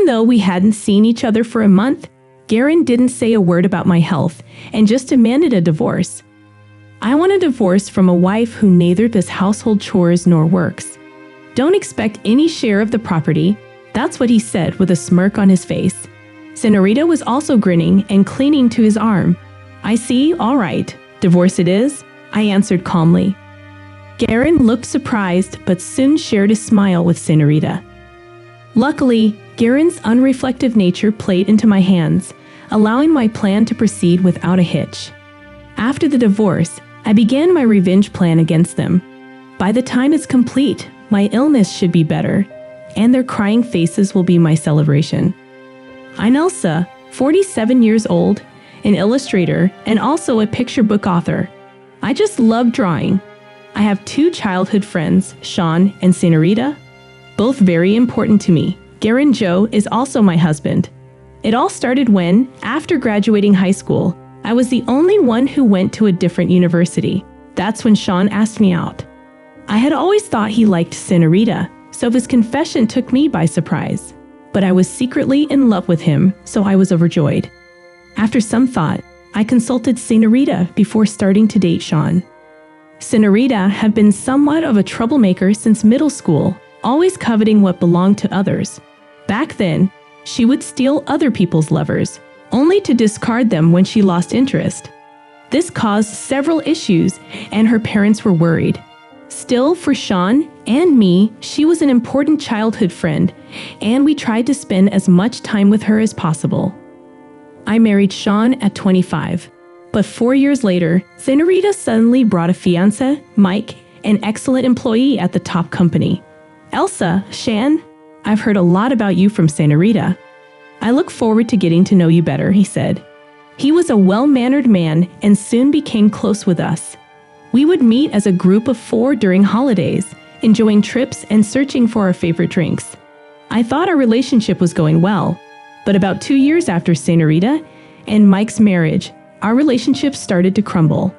Even though we hadn't seen each other for a month, Garen didn't say a word about my health and just demanded a divorce. I want a divorce from a wife who neither does household chores nor works. Don't expect any share of the property. That's what he said with a smirk on his face. Senorita was also grinning and clinging to his arm. I see, all right. Divorce it is, I answered calmly. Garen looked surprised but soon shared a smile with Senorita. Luckily, Garen's unreflective nature played into my hands, allowing my plan to proceed without a hitch. After the divorce, I began my revenge plan against them. By the time it's complete, my illness should be better, and their crying faces will be my celebration. I'm Elsa, 47 years old, an illustrator, and also a picture book author. I just love drawing. I have 2 childhood friends, Sean and Senorita, both very important to me. Garen Joe is also my husband. It all started when, after graduating high school, I was the only one who went to a different university. That's when Sean asked me out. I had always thought he liked Senorita, so his confession took me by surprise. But I was secretly in love with him, so I was overjoyed. After some thought, I consulted Senorita before starting to date Sean. Senorita had been somewhat of a troublemaker since middle school, always coveting what belonged to others. Back then, she would steal other people's lovers, only to discard them when she lost interest. This caused several issues, and her parents were worried. Still, for Sean and me, she was an important childhood friend, and we tried to spend as much time with her as possible. I married Sean at 25, but 4 years later, Senorita suddenly brought a fiancé, Mike, an excellent employee at the top company. Elsa, Shan, I've heard a lot about you from Senorita. I look forward to getting to know you better, he said. He was a well-mannered man and soon became close with us. We would meet as a group of 4 during holidays, enjoying trips and searching for our favorite drinks. I thought our relationship was going well, but about 2 years after Senorita and Mike's marriage, our relationship started to crumble.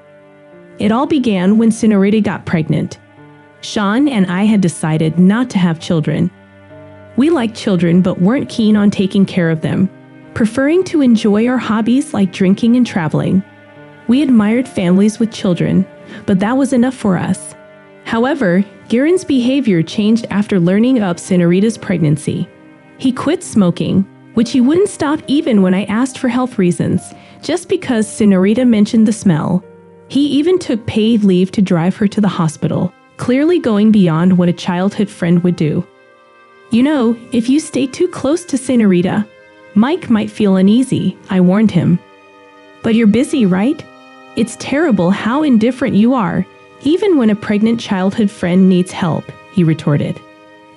It all began when Senorita got pregnant. Sean and I had decided not to have children. We liked children but weren't keen on taking care of them, preferring to enjoy our hobbies like drinking and traveling. We admired families with children, but that was enough for us. However, Garen's behavior changed after learning of Senorita's pregnancy. He quit smoking, which he wouldn't stop even when I asked for health reasons, just because Senorita mentioned the smell. He even took paid leave to drive her to the hospital, clearly going beyond what a childhood friend would do. You know, if you stay too close to Senorita, Mike might feel uneasy, I warned him. But you're busy, right? It's terrible how indifferent you are, even when a pregnant childhood friend needs help, he retorted.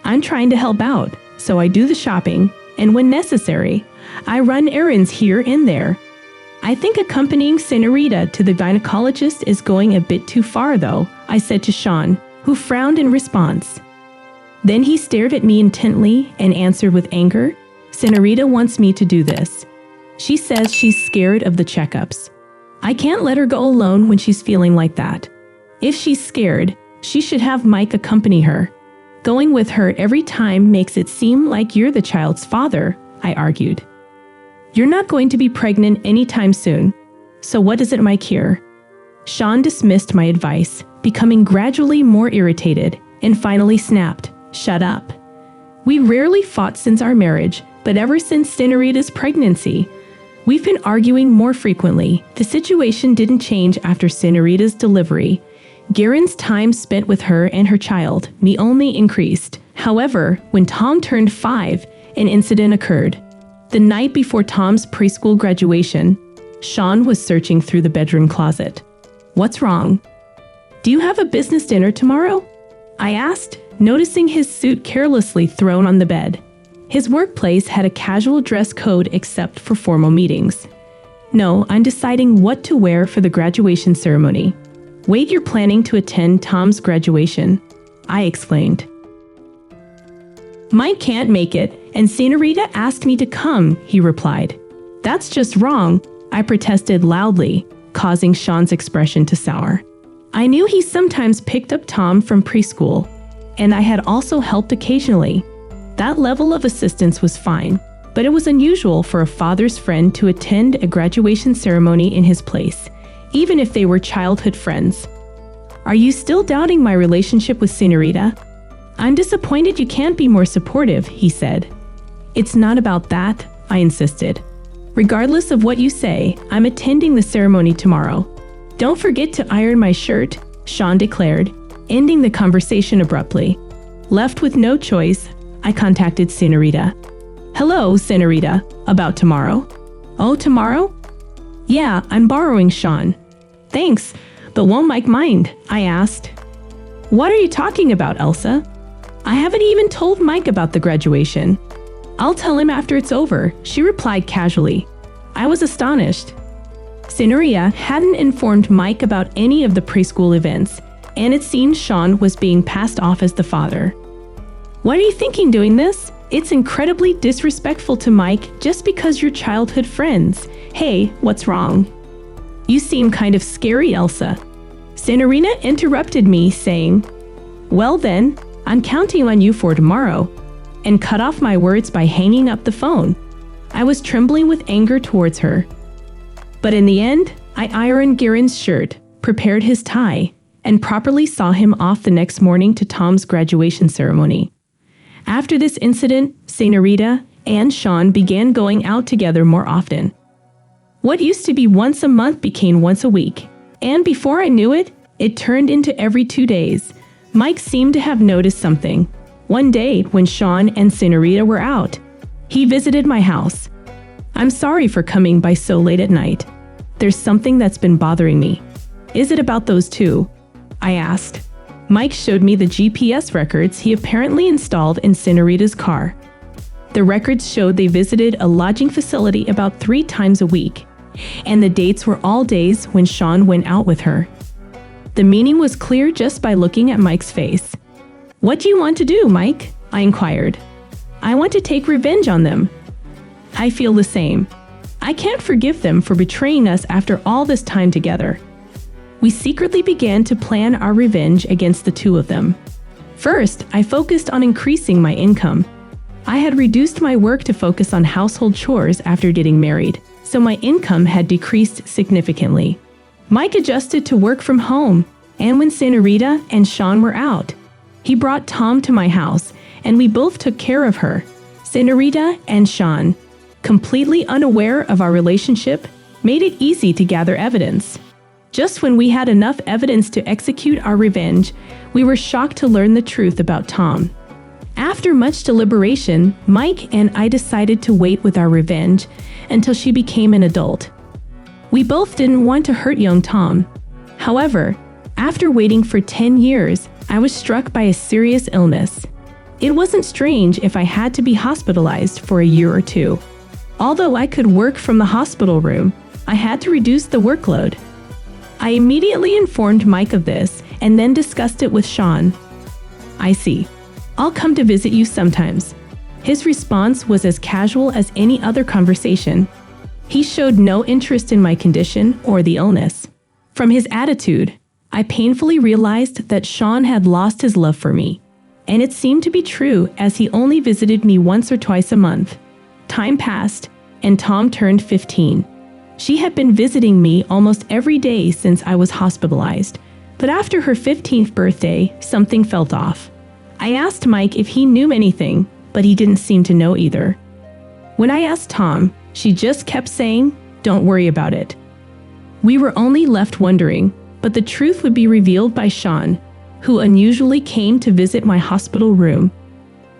I'm trying to help out, so I do the shopping, and when necessary, I run errands here and there. I think accompanying Senorita to the gynecologist is going a bit too far, though, I said to Sean, who frowned in response. Then he stared at me intently and answered with anger, Senorita wants me to do this. She says she's scared of the checkups. I can't let her go alone when she's feeling like that. If she's scared, she should have Mike accompany her. Going with her every time makes it seem like you're the child's father, I argued. You're not going to be pregnant anytime soon. So what does it Mike here? Sean dismissed my advice, becoming gradually more irritated, and finally snapped, shut up. We rarely fought since our marriage, but ever since Senorita's pregnancy, we've been arguing more frequently. The situation didn't change after Senorita's delivery. Garen's time spent with her and her child, me, only increased. However, when Tom turned 5, an incident occurred. The night before Tom's preschool graduation, Sean was searching through the bedroom closet. What's wrong? Do you have a business dinner tomorrow? I asked, noticing his suit carelessly thrown on the bed. His workplace had a casual dress code except for formal meetings. No, I'm deciding what to wear for the graduation ceremony. Wait, you're planning to attend Tom's graduation? I explained. Mike can't make it, and Senorita asked me to come, he replied. That's just wrong, I protested loudly, causing Sean's expression to sour. I knew he sometimes picked up Tom from preschool, and I had also helped occasionally. That level of assistance was fine. but it was unusual for a father's friend to attend a graduation ceremony in his place, even if they were childhood friends. Are you still doubting my relationship with Senorita? I'm disappointed you can't be more supportive, he said. It's not about that, I insisted. Regardless of what you say, I'm attending the ceremony tomorrow. Don't forget to iron my shirt, Sean declared, ending the conversation abruptly. Left with no choice, I contacted Senorita. Hello, Senorita. About tomorrow? Oh, tomorrow? Yeah, I'm borrowing Sean. Thanks, but won't Mike mind? I asked. What are you talking about, Elsa? I haven't even told Mike about the graduation. I'll tell him after it's over, she replied casually. I was astonished. Senorita hadn't informed Mike about any of the preschool events, and it seemed Sean was being passed off as the father. What are you thinking doing this? It's incredibly disrespectful to Mike just because you're childhood friends. Hey, what's wrong? You seem kind of scary, Elsa. Senorita interrupted me, saying, Well then, I'm counting on you for tomorrow, and cut off my words by hanging up the phone. I was trembling with anger towards her. But in the end, I ironed Garen's shirt, prepared his tie, and properly saw him off the next morning to Tom's graduation ceremony. After this incident, Senorita and Sean began going out together more often. What used to be once a month became once a week, and before I knew it, it turned into every 2 days. Mike seemed to have noticed something. One day, when Sean and Senorita were out, he visited my house. I'm sorry for coming by so late at night. There's something that's been bothering me. Is it about those two? I asked. Mike showed me the GPS records he apparently installed in Senorita's car. The records showed they visited a lodging facility about 3 times a week, and the dates were all days when Sean went out with her. The meaning was clear just by looking at Mike's face. What do you want to do, Mike? I inquired. I want to take revenge on them. I feel the same. I can't forgive them for betraying us after all this time together. We secretly began to plan our revenge against the two of them. First, I focused on increasing my income. I had reduced my work to focus on household chores after getting married, so my income had decreased significantly. Mike adjusted to work from home, and when Senorita and Sean were out, he brought Tom to my house, and we both took care of her. Senorita and Sean, completely unaware of our relationship, made it easy to gather evidence. Just when we had enough evidence to execute our revenge, we were shocked to learn the truth about Tom. After much deliberation, Mike and I decided to wait with our revenge until she became an adult. We both didn't want to hurt young Tom. However, after waiting for 10 years, I was struck by a serious illness. It wasn't strange if I had to be hospitalized for a year or 2. Although I could work from the hospital room, I had to reduce the workload. I immediately informed Mike of this and then discussed it with Sean. I see. I'll come to visit you sometimes. His response was as casual as any other conversation. He showed no interest in my condition or the illness. From his attitude, I painfully realized that Sean had lost his love for me. And it seemed to be true as he only visited me once or twice a month. Time passed, and Tom turned 15. She had been visiting me almost every day since I was hospitalized, but after her 15th birthday, something felt off. I asked Mike if he knew anything, but he didn't seem to know either. When I asked Tom, she just kept saying, "Don't worry about it." We were only left wondering, but the truth would be revealed by Sean, who unusually came to visit my hospital room.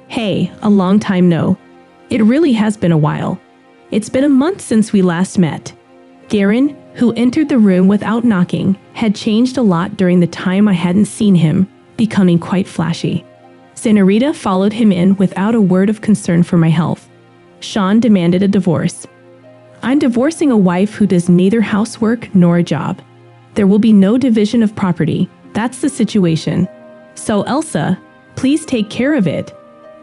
Hey, a long time no. It really has been a while. It's been a month since we last met. Garen, who entered the room without knocking, had changed a lot during the time I hadn't seen him, becoming quite flashy. Senorita followed him in without a word of concern for my health. Sean demanded a divorce. I'm divorcing a wife who does neither housework nor a job. There will be no division of property. That's the situation. So Elsa, please take care of it.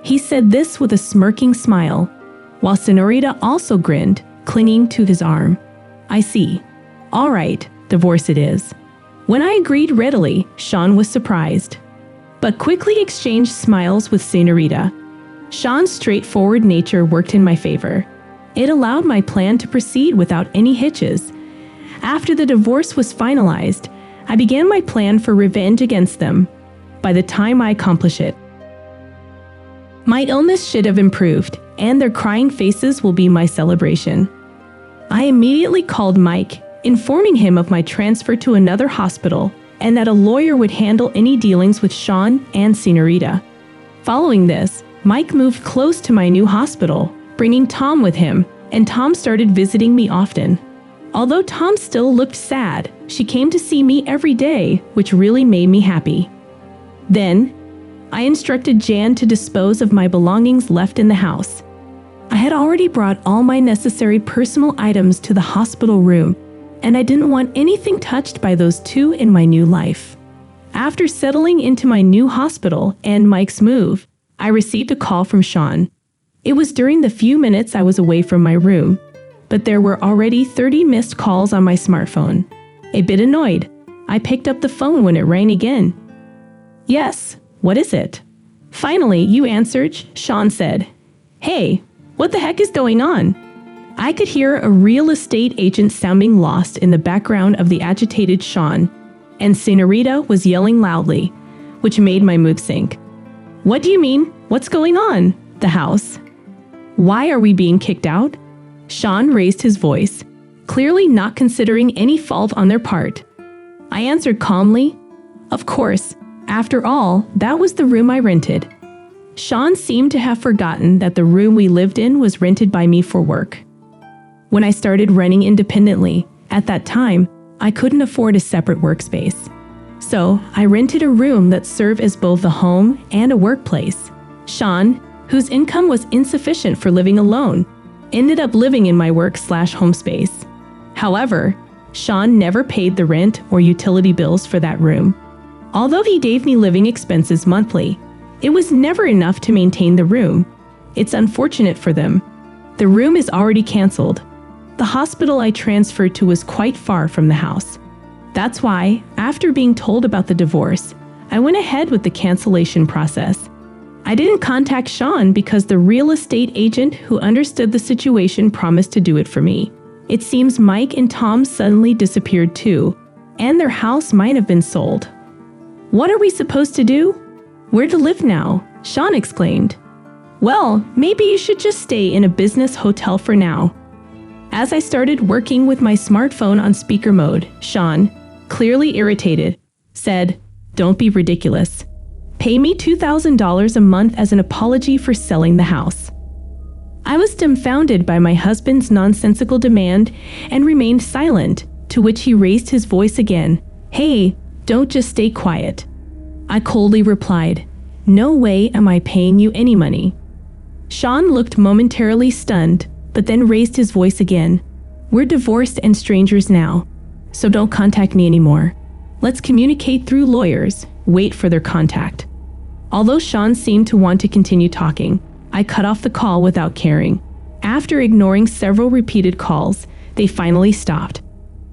He said this with a smirking smile, while Senorita also grinned, clinging to his arm. I see. All right, divorce it is. When I agreed readily, Sean was surprised, but quickly exchanged smiles with Senorita. Sean's straightforward nature worked in my favor. It allowed my plan to proceed without any hitches. After the divorce was finalized, I began my plan for revenge against them. By the time I accomplish it, my illness should have improved, and their crying faces will be my celebration. I immediately called Mike, informing him of my transfer to another hospital and that a lawyer would handle any dealings with Sean and Senorita. Following this, Mike moved close to my new hospital, bringing Tom with him, and Tom started visiting me often. Although Tom still looked sad, she came to see me every day, which really made me happy. Then, I instructed Jan to dispose of my belongings left in the house. I had already brought all my necessary personal items to the hospital room, and I didn't want anything touched by those two in my new life. After settling into my new hospital and Mike's move, I received a call from Sean. It was during the few minutes I was away from my room, but there were already 30 missed calls on my smartphone. A bit annoyed, I picked up the phone when it rang again. "Yes, what is it?" "Finally, you answered," Sean said. "Hey, what the heck is going on?" I could hear a real estate agent sounding lost in the background of the agitated Sean, and Senorita was yelling loudly, which made my mood sink. "What do you mean? What's going on?" "The house." "Why are we being kicked out?" Sean raised his voice, clearly not considering any fault on their part. I answered calmly, "Of course, after all, that was the room I rented." Sean seemed to have forgotten that the room we lived in was rented by me for work. When I started running independently, at that time, I couldn't afford a separate workspace. So, I rented a room that served as both a home and a workplace. Sean, whose income was insufficient for living alone, ended up living in my work/home space. However, Sean never paid the rent or utility bills for that room. Although he gave me living expenses monthly, it was never enough to maintain the room. It's unfortunate for them. The room is already canceled. The hospital I transferred to was quite far from the house. That's why, after being told about the divorce, I went ahead with the cancellation process. I didn't contact Sean because the real estate agent who understood the situation promised to do it for me. It seems Mike and Tom suddenly disappeared too, and their house might have been sold. "What are we supposed to do?" "Where to live now?" Sean exclaimed. "Well, maybe you should just stay in a business hotel for now." As I started working with my smartphone on speaker mode, Sean, clearly irritated, said, "Don't be ridiculous. Pay me $2,000 a month as an apology for selling the house." I was dumbfounded by my husband's nonsensical demand and remained silent, to which he raised his voice again. "Hey, don't just stay quiet." I coldly replied, "No way am I paying you any money." Sean looked momentarily stunned, but then raised his voice again. "We're divorced and strangers now, so don't contact me anymore. Let's communicate through lawyers. Wait for their contact." Although Sean seemed to want to continue talking, I cut off the call without caring. After ignoring several repeated calls, they finally stopped.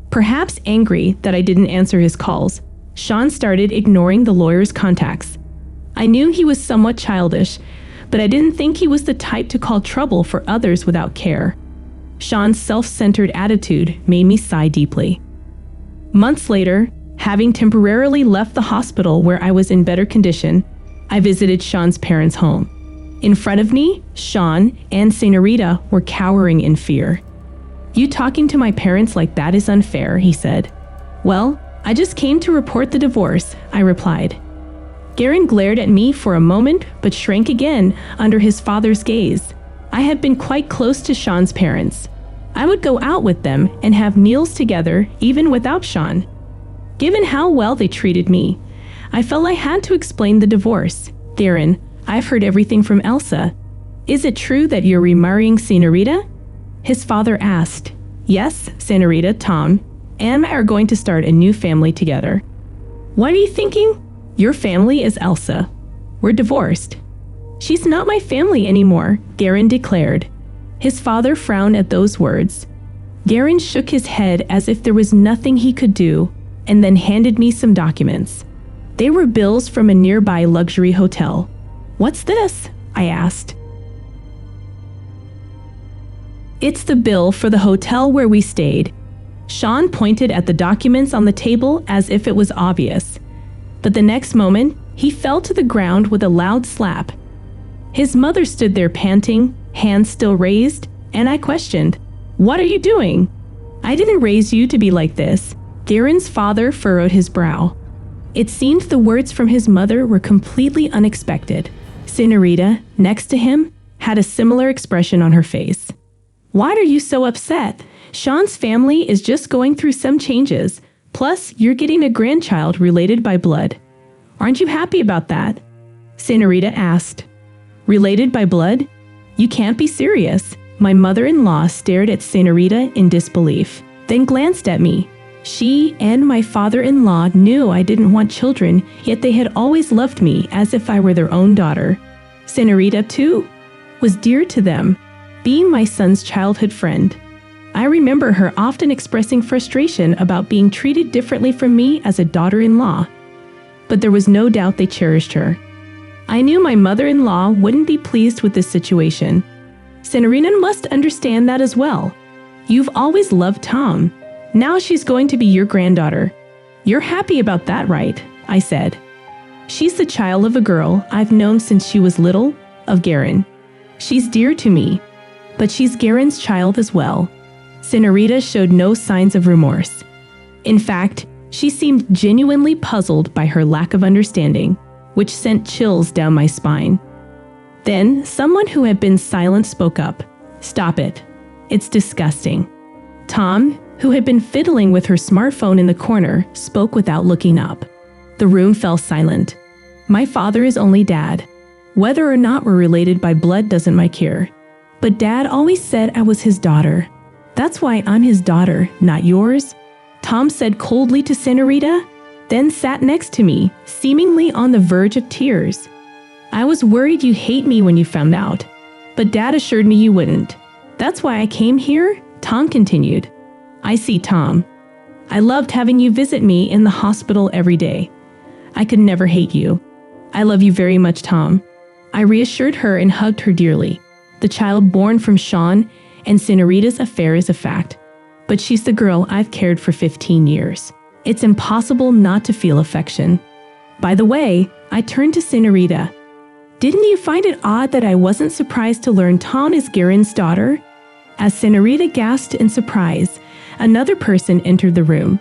Perhaps angry that I didn't answer his calls, Sean started ignoring the lawyer's contacts. I knew he was somewhat childish, but I didn't think he was the type to call trouble for others without care. Sean's self-centered attitude made me sigh deeply. Months later, having temporarily left the hospital where I was in better condition, I visited Sean's parents' home. In front of me, Sean and Senorita were cowering in fear. "You talking to my parents like that is unfair," he said. "Well, I just came to report the divorce," I replied. Garen glared at me for a moment but shrank again under his father's gaze. I had been quite close to Sean's parents. I would go out with them and have meals together even without Sean. Given how well they treated me, I felt I had to explain the divorce. "Garen, I've heard everything from Elsa. Is it true that you're remarrying Senorita?" His father asked. "Yes, Senorita, Tom, and I are going to start a new family together." "What are you thinking? Your family is Elsa. We're divorced." "She's not my family anymore," Garen declared. His father frowned at those words. Garen shook his head as if there was nothing he could do, and then handed me some documents. They were bills from a nearby luxury hotel. "What's this?" I asked. It's the bill for the hotel where we stayed. Sean pointed at the documents on the table as if it was obvious. But the next moment, he fell to the ground with a loud slap. His mother stood there panting, hands still raised, and I questioned, "What are you doing?" "I didn't raise you to be like this." Garen's father furrowed his brow. It seemed the words from his mother were completely unexpected. Senorita, next to him, had a similar expression on her face. "Why are you so upset? Sean's family is just going through some changes. Plus, you're getting a grandchild related by blood. Aren't you happy about that?" Senorita asked. "Related by blood? You can't be serious." My mother-in-law stared at Senorita in disbelief, then glanced at me. She and my father-in-law knew I didn't want children, yet they had always loved me as if I were their own daughter. Senorita, too, was dear to them, being my son's childhood friend. I remember her often expressing frustration about being treated differently from me as a daughter-in-law. But there was no doubt they cherished her. I knew my mother-in-law wouldn't be pleased with this situation. "Senorita must understand that as well. You've always loved Tom. Now she's going to be your granddaughter. You're happy about that, right?" I said. "She's the child of a girl I've known since she was little, of Garen. She's dear to me, but she's Garen's child as well." Senorita showed no signs of remorse. In fact, she seemed genuinely puzzled by her lack of understanding, which sent chills down my spine. Then, someone who had been silent spoke up. "Stop it. It's disgusting." Tom, who had been fiddling with her smartphone in the corner, spoke without looking up. The room fell silent. My father is only Dad. Whether or not we're related by blood doesn't my care. But Dad always said I was his daughter. "That's why I'm his daughter, not yours," Tom said coldly to Senorita, then sat next to me, seemingly on the verge of tears. "I was worried you hate me when you found out, but Dad assured me you wouldn't. That's why I came here," Tom continued. "I see, Tom. I loved having you visit me in the hospital every day. I could never hate you. I love you very much, Tom." I reassured her and hugged her dearly. The child born from Sean and Senorita's affair is a fact, but she's the girl I've cared for 15 years. It's impossible not to feel affection. By the way, I turned to Senorita. "Didn't you find it odd that I wasn't surprised to learn Tom is Garen's daughter?" As Senorita gasped in surprise, another person entered the room.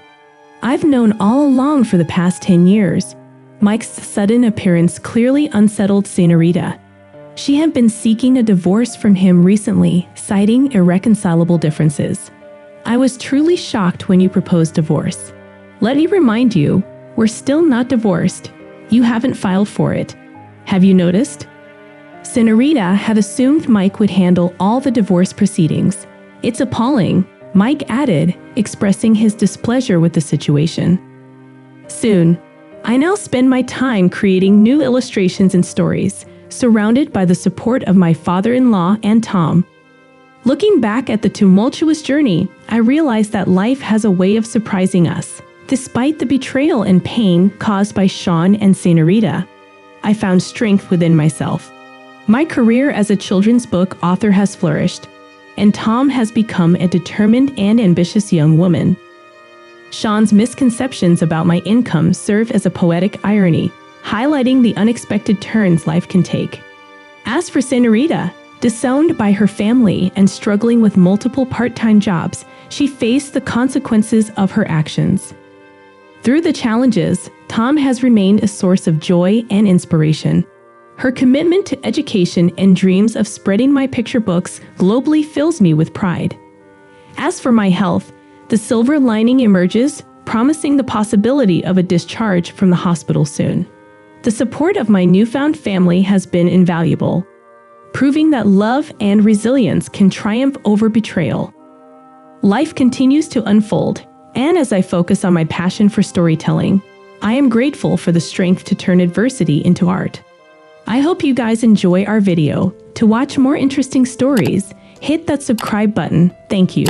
"I've known all along for the past 10 years. Mike's sudden appearance clearly unsettled Senorita. She had been seeking a divorce from him recently, citing irreconcilable differences. "I was truly shocked when you proposed divorce. Let me remind you, we're still not divorced. You haven't filed for it. Have you noticed?" Senorita had assumed Mike would handle all the divorce proceedings. "It's appalling," Mike added, expressing his displeasure with the situation. Soon, I now spend my time creating new illustrations and stories, surrounded by the support of my father-in-law and Tom. Looking back at the tumultuous journey, I realized that life has a way of surprising us. Despite the betrayal and pain caused by Sean and Senorita, I found strength within myself. My career as a children's book author has flourished, and Tom has become a determined and ambitious young woman. Sean's misconceptions about my income serve as a poetic irony, highlighting the unexpected turns life can take. As for Senorita, disowned by her family and struggling with multiple part-time jobs, she faced the consequences of her actions. Through the challenges, Tom has remained a source of joy and inspiration. Her commitment to education and dreams of spreading my picture books globally fills me with pride. As for my health, the silver lining emerges, promising the possibility of a discharge from the hospital soon. The support of my newfound family has been invaluable, proving that love and resilience can triumph over betrayal. Life continues to unfold, and as I focus on my passion for storytelling, I am grateful for the strength to turn adversity into art. I hope you guys enjoy our video. To watch more interesting stories, hit that subscribe button. Thank you.